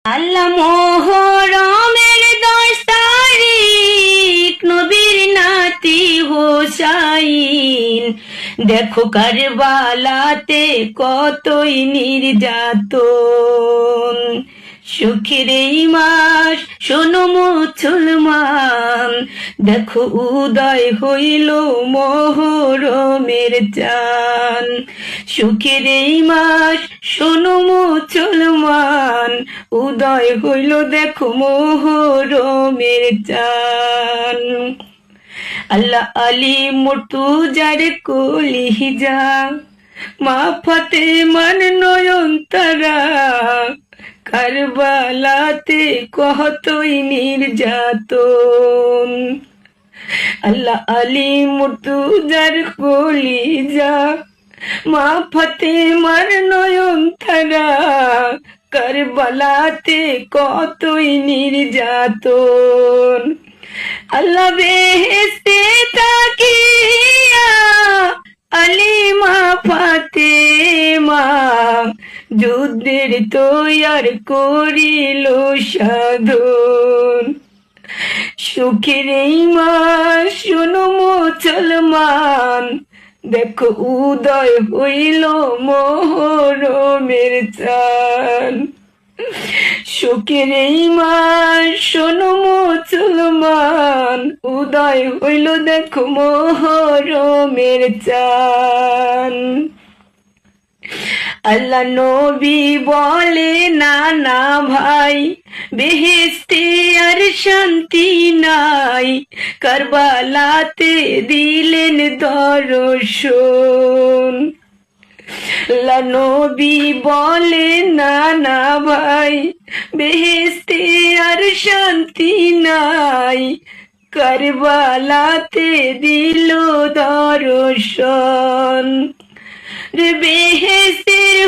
আল্লাহ মোহরমের 10 তারিখ নবীর নাতি হোসাইন, দেখো কারবালাতে কতই নির্যাতন। সুখের এই মাস শোনো মুসলমান, দেখো উদয় হইল মোহরমের চাঁদ। সুখের এই মাস শোনো মুসলমান, উদয় হইল দেখো মোহরমের চাঁদ। আল্লাহ আলী মর্তুজার কলিজা, মা ফাতেমার নয়ন তারা, কারবালাতে কতই নির্যাতন। আল্লাহ আলী মর্তুজার কলিজা, মা ফাতেমার নয়ন তারা, কারবালাতে কতই নির্যাতন। আল্লাহ বেহেশতে তাকিয়া আলী মা ফাতেমা, যুদ্ধের তৈয়ার করিল সাধন। সুখের এই মাস শোনো মুসলমান, দেখো উদয় হইল মোহরমের চাঁদ। সুখের এই মাস শোনো মুসলমান, উদয় হইল দেখো মোহরমের চাঁদ। আল্লাহ নবী বলে না না ভাই, বেহেশতে আর শান্তি নাই, কারবালাতে দিলেন দর্শন। আল্লাহ নবী বলে না না ভাই, বেহেশতে আর শান্তি নাই, কারবালাতে দিল দর্শন। বেহেশতের